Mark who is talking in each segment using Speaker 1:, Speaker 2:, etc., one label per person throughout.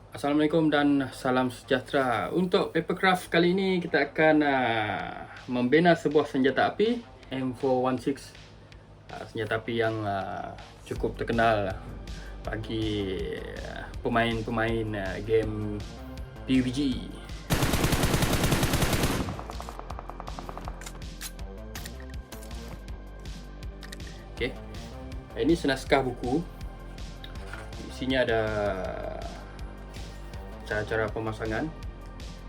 Speaker 1: Assalamualaikum dan salam sejahtera. Untuk papercraft kali ini kita akan membina sebuah senjata api M416, senjata api yang cukup terkenal bagi pemain-pemain game PUBG. Okey. Ini senaskah buku. Isinya ada cara-cara pemasangan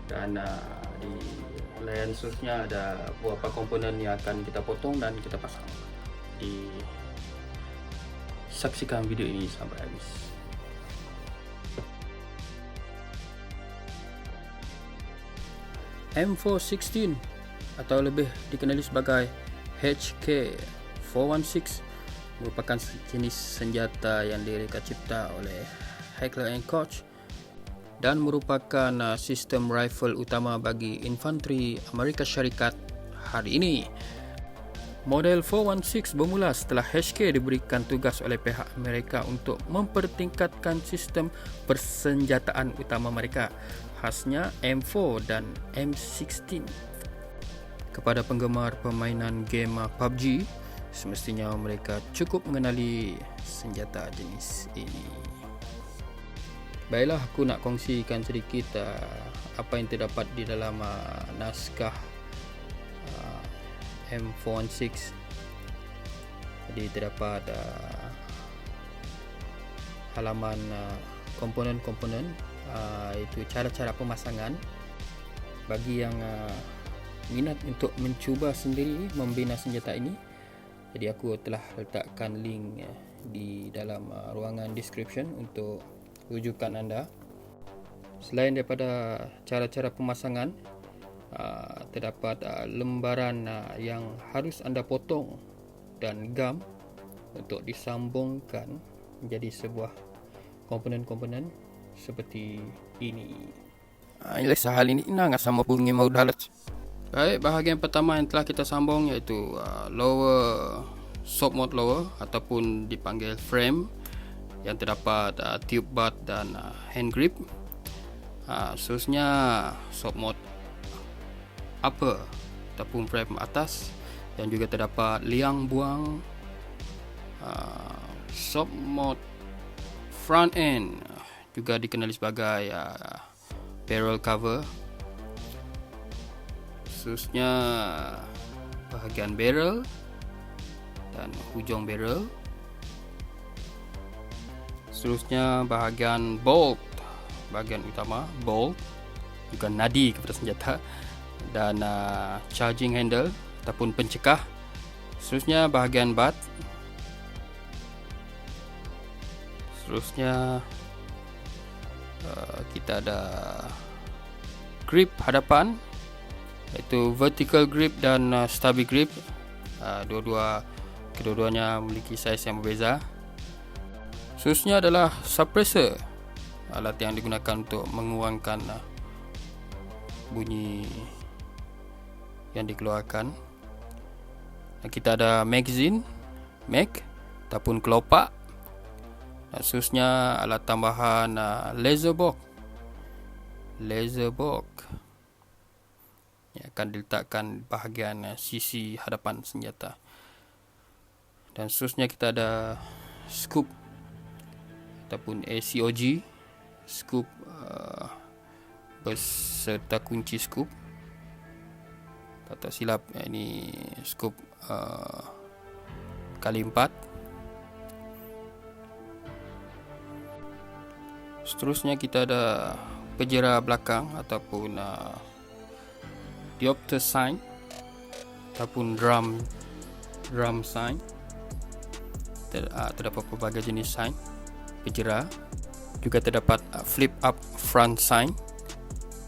Speaker 1: dan di layan seterusnya ada beberapa komponen yang akan kita potong dan kita pasang. Saksikan video ini sampai habis. M416 atau lebih dikenali sebagai HK416 merupakan jenis senjata yang direka cipta oleh Heckler & Koch dan merupakan sistem rifle utama bagi infanteri Amerika Syarikat hari ini. Model 416 bermula setelah HK diberikan tugas oleh pihak Amerika untuk mempertingkatkan sistem persenjataan utama mereka, khasnya M4 dan M16. Kepada penggemar permainan game PUBG, semestinya mereka cukup mengenali senjata jenis ini. Baiklah, aku nak kongsikan sedikit apa yang terdapat di dalam naskah M416. Jadi terdapat halaman komponen-komponen, iaitu cara-cara pemasangan bagi yang minat untuk mencuba sendiri membina senjata ini. Jadi aku telah letakkan link di dalam ruangan description untuk rujukan anda. Selain daripada cara-cara pemasangan, terdapat lembaran yang harus anda potong dan gam untuk disambungkan menjadi sebuah komponen-komponen seperti ini.
Speaker 2: Inilah hal ini inang sama bunyi mau dalat.
Speaker 1: Baik, bahagian pertama yang telah kita sambung iaitu lower soft mode lower ataupun dipanggil frame, yang terdapat tube butt dan hand grip. Seterusnya soft mode upper ataupun frame atas, yang juga terdapat liang buang. Soft mode front end juga dikenali sebagai barrel cover. Seterusnya bahagian barrel dan hujung barrel. Seterusnya bahagian bolt, bahagian utama bolt, juga nadi kepada senjata, dan charging handle ataupun pencekah. Seterusnya bahagian butt. Seterusnya kita ada grip hadapan, iaitu vertical grip dan stubby grip. Kedua-duanya memiliki saiz yang berbeza. Seterusnya adalah suppressor, alat yang digunakan untuk mengurangkan bunyi yang dikeluarkan. Dan kita ada magazine, mag ataupun kelopak. Dan seterusnya alat tambahan laser box yang akan diletakkan bahagian sisi hadapan senjata. Dan seterusnya kita ada scoop ataupun ACOG, scoop beserta kunci scoop. Tak silap, ini scoop kali 4. Seterusnya kita ada penjara belakang ataupun diopter sign ataupun drum sign. Terdapat pelbagai jenis sign penjara. Juga terdapat flip up front sign,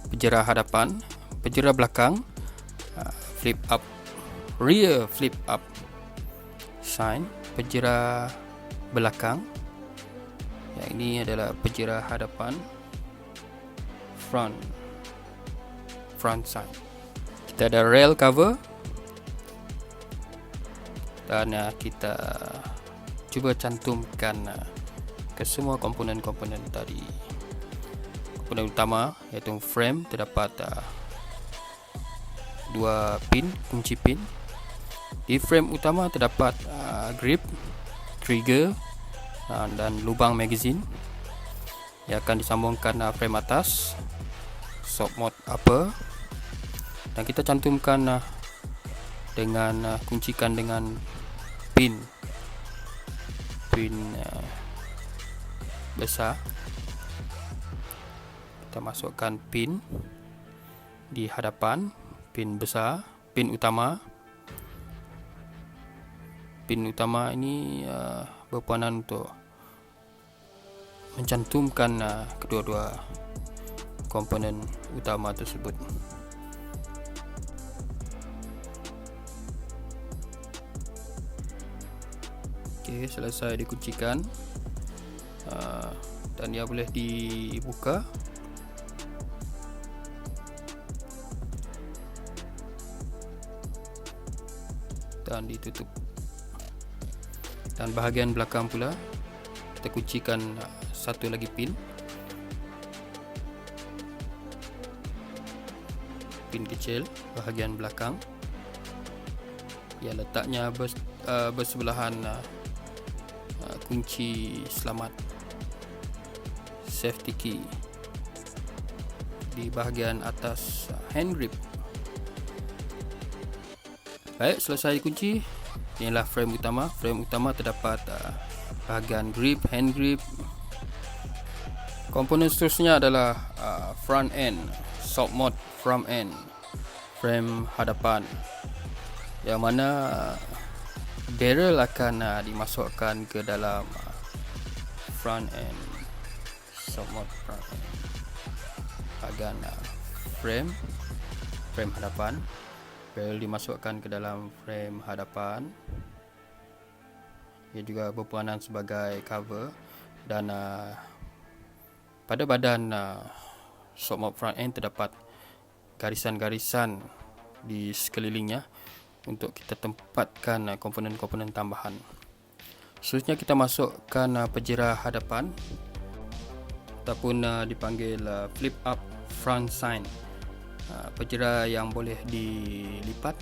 Speaker 1: penjara hadapan, penjara belakang, flip up rear flip up sign, penjara belakang. Yang ini adalah penjara hadapan, front sign. Kita ada rail cover, dan kita cuba cantumkan ke semua komponen-komponen tadi. komponen utama iaitu frame, terdapat dua pin, kunci pin. Di frame utama terdapat grip, trigger dan lubang magazine yang akan disambungkan frame atas, soft mode upper, dan kita cantumkan dengan kuncikan dengan pin besar. Kita masukkan pin di hadapan, pin besar, pin utama. Pin utama ini berperanan untuk mencantumkan kedua-dua komponen utama tersebut. Okey, selesai dikuncikan dan dia boleh dibuka. Dan ditutup. Dan bahagian belakang pula kita kuncikan satu lagi pin kecil bahagian belakang yang letaknya bersebelahan kunci selamat safety key di bahagian atas hand grip. Baik, selesai dikunci. Inilah frame utama. Frame utama terdapat bahagian grip, hand grip. Komponen seterusnya adalah front end, soft mode front end, frame hadapan, yang mana barrel akan dimasukkan ke dalam front end, soft mode front end, bahagian frame hadapan. Barrel dimasukkan ke dalam frame hadapan. Ia juga berperanan sebagai cover, dan pada badan soft mode front end terdapat garisan-garisan di sekelilingnya untuk kita tempatkan komponen-komponen tambahan. Seterusnya kita masukkan penjera hadapan ataupun dipanggil flip up front sign. Penjera yang boleh dilipat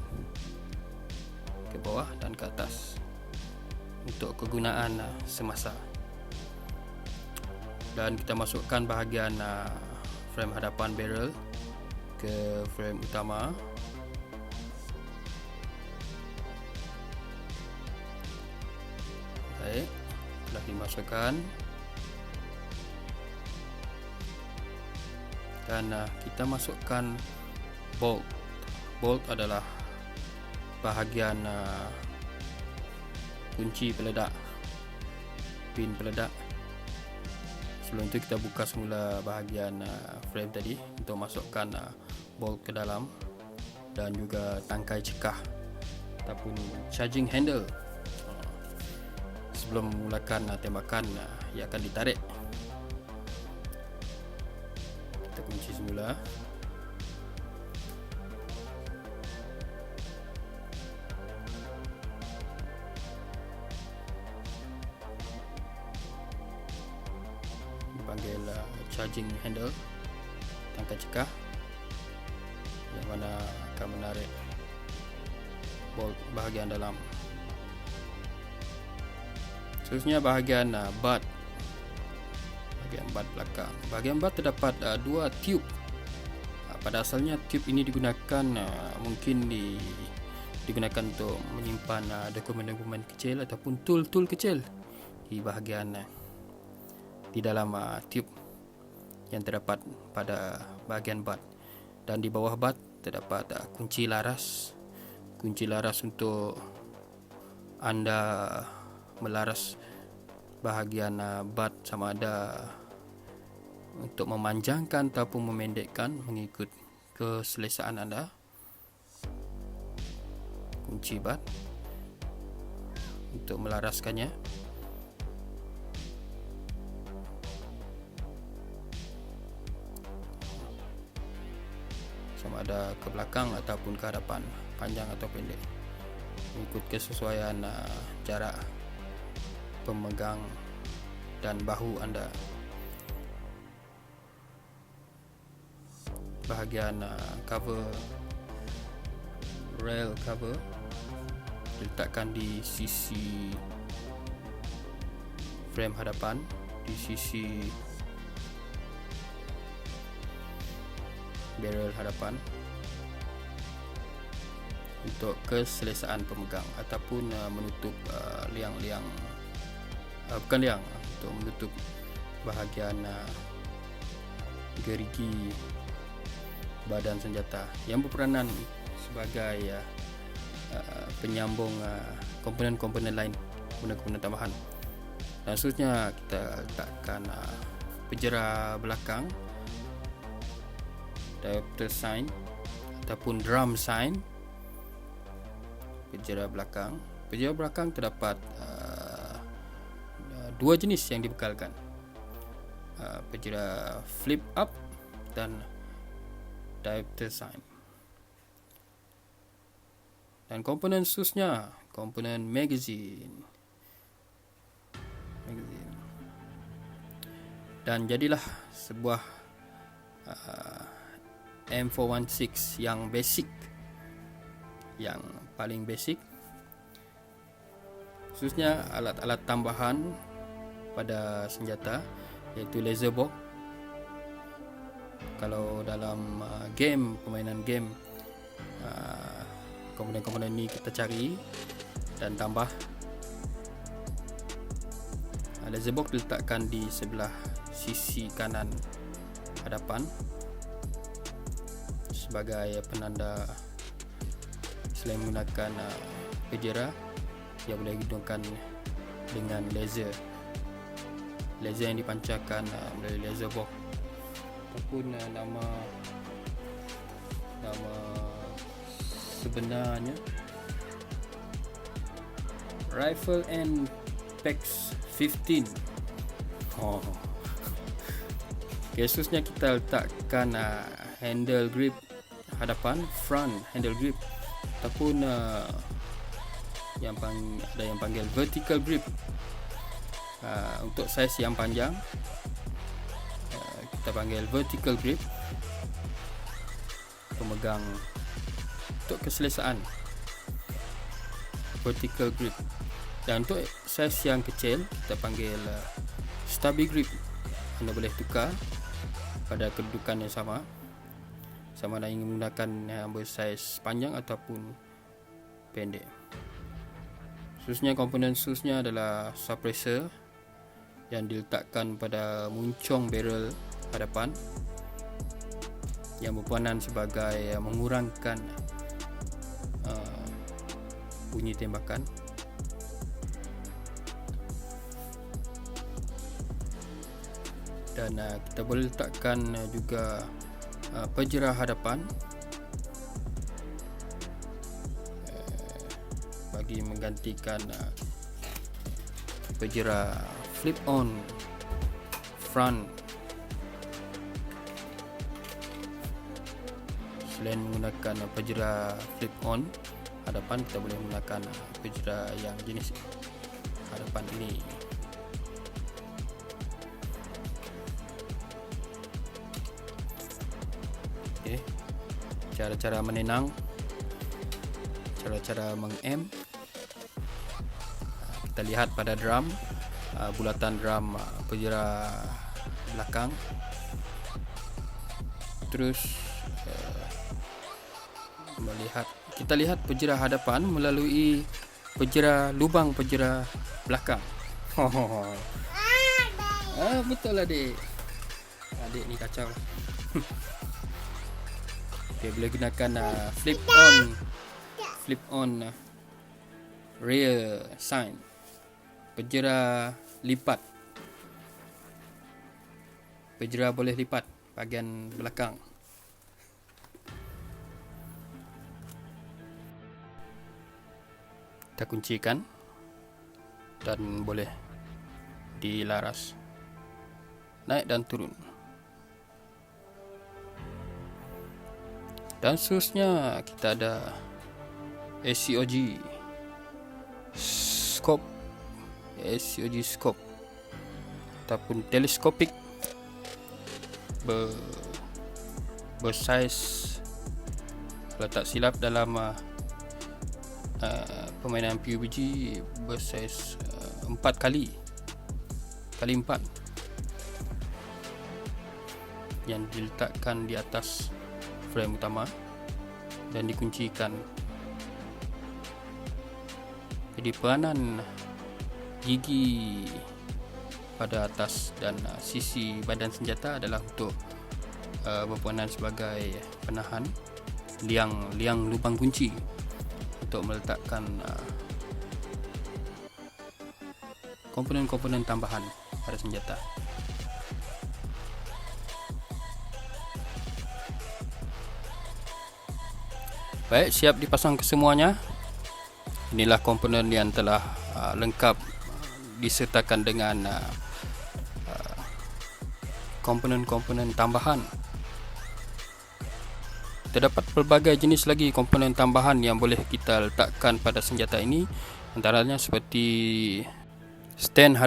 Speaker 1: ke bawah dan ke atas untuk kegunaan semasa. Dan kita masukkan bahagian frame hadapan barrel ke frame utama. Baik, telah dimasukkan. Dan kita masukkan bolt. Bolt adalah bahagian kunci peledak, pin peledak. Sebelum itu kita buka semula bahagian frame tadi untuk masukkan bolt ke dalam, dan juga tangkai cekah ataupun charging handle. Sebelum memulakan tembakan, ia akan ditarik. Kita kunci semula. Dipanggil charging handle, tangkai cekah, yang mana akan menarik bolt bahagian dalam. Seterusnya bahagian butt. Bahagian butt belakang. Bahagian butt terdapat dua tube. Pada asalnya tube ini digunakan digunakan untuk menyimpan dokumen-dokumen kecil ataupun tool-tool kecil di bahagian di dalam tube yang terdapat pada bahagian butt. Dan di bawah butt terdapat kunci laras. Kunci laras untuk anda melaras bahagian butt sama ada untuk memanjangkan ataupun memendekkan mengikut keselesaan anda. Kunci butt untuk melaraskannya. Sama ada ke belakang ataupun ke hadapan, panjang atau pendek, mengikut kesesuaian jarak pemegang dan bahu anda. bahagian cover, rail cover diletakkan di sisi frame hadapan, di sisi barrel hadapan untuk keselesaan pemegang ataupun menutup liang-liang, bukan liang, untuk menutup bahagian gerigi badan senjata yang berperanan sebagai penyambung komponen-komponen lain, komponen tambahan. Dan seterusnya kita letakkan penjara belakang, diopter sign ataupun drum sign. Penjara belakang terdapat dua jenis yang dibekalkan, penjara flip up dan diopter sign. Dan komponen susnya, komponen magazine. Dan jadilah sebuah M416 yang basic, yang paling basic. Khususnya alat-alat tambahan pada senjata, iaitu laser box. Kalau dalam permainan game, komponen-komponen ni kita cari dan tambah. Laser box diletakkan di sebelah sisi kanan hadapan sebagai penanda. Selain menggunakan penjara, ia boleh digunakan dengan laser yang dipancarkan melalui laser box, ataupun nama sebenarnya Rifle and Packs 15. Khususnya kita letakkan handle grip hadapan, front handle grip, ataupun ada yang panggil vertical grip. Untuk saiz yang panjang, kita panggil vertical grip, pemegang untuk keselesaan vertical grip. Dan untuk saiz yang kecil, kita panggil stubby grip. Anda boleh tukar pada kedudukan yang sama ada ingin menggunakan yang bersaiz panjang ataupun pendek. Khususnya komponen susnya adalah suppressor yang diletakkan pada muncung barrel hadapan, yang berperanan sebagai mengurangkan bunyi tembakan. Dan kita boleh letakkan juga penjara hadapan bagi menggantikan penjara flip on front. Selain menggunakan penjara flip on hadapan, kita boleh menggunakan penjara yang jenis hadapan ini. Cara-cara menenang, cara-cara meng-aim, kita lihat pada drum, bulatan drum penjara belakang. Terus kita lihat penjara hadapan melalui lubang penjara belakang. Betul adik ni kacau. Okay, boleh gunakan flip on rear sign, penjara lipat. Penjara boleh lipat bahagian belakang. Kita kuncikan dan boleh dilaras naik dan turun. Dan seterusnya kita ada SCOG scope ataupun telescopic bersaiz, kalau tak silap dalam permainan PUBG, bersaiz 4 kali 4 yang diletakkan di atas frame utama dan dikuncikan. Jadi peranan gigi pada atas dan sisi badan senjata adalah untuk berperanan sebagai penahan liang lubang kunci untuk meletakkan komponen-komponen tambahan pada senjata. Baik, siap dipasang kesemuanya. Inilah komponen yang telah lengkap disertakan dengan komponen-komponen tambahan. Terdapat pelbagai jenis lagi komponen tambahan yang boleh kita letakkan pada senjata ini, antaranya seperti stand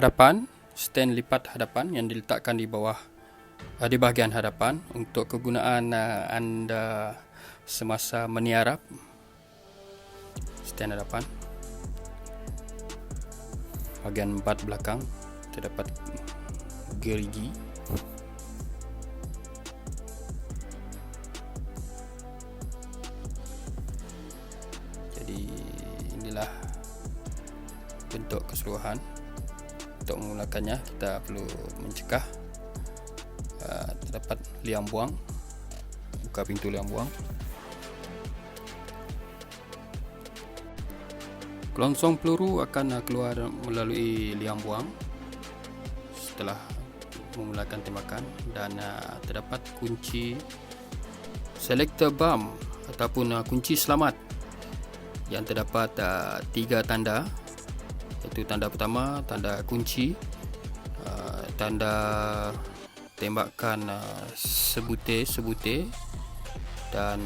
Speaker 1: lipat hadapan yang diletakkan di bawah di bahagian hadapan untuk kegunaan anda semasa meniarap. Stand hadapan bahagian bat belakang terdapat gerigi. Jadi inilah bentuk keseluruhan. Untuk memulakannya kita perlu mencekah. Terdapat liang buang, buka pintu liang buang. Kelongsong peluru akan keluar melalui liang buang setelah memulakan tembakan, dan terdapat kunci selector bomb ataupun kunci selamat yang terdapat 3 tanda, iaitu tanda pertama, tanda kunci, tanda tembakan sebutir dan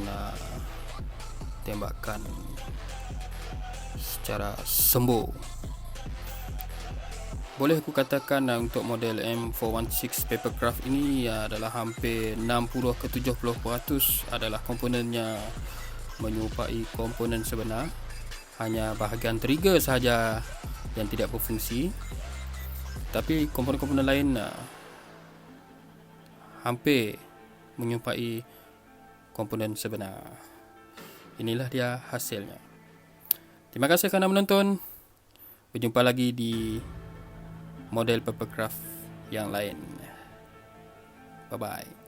Speaker 1: tembakan secara sembur. Boleh aku katakan untuk model M416 Papercraft ini adalah hampir 60 ke 70% adalah komponennya menyerupai komponen sebenar. Hanya bahagian trigger sahaja yang tidak berfungsi, tapi komponen-komponen lain hampir menyerupai komponen sebenar. Inilah dia hasilnya. Terima kasih kerana menonton. Berjumpa lagi di model Papercraft yang lain. Bye bye.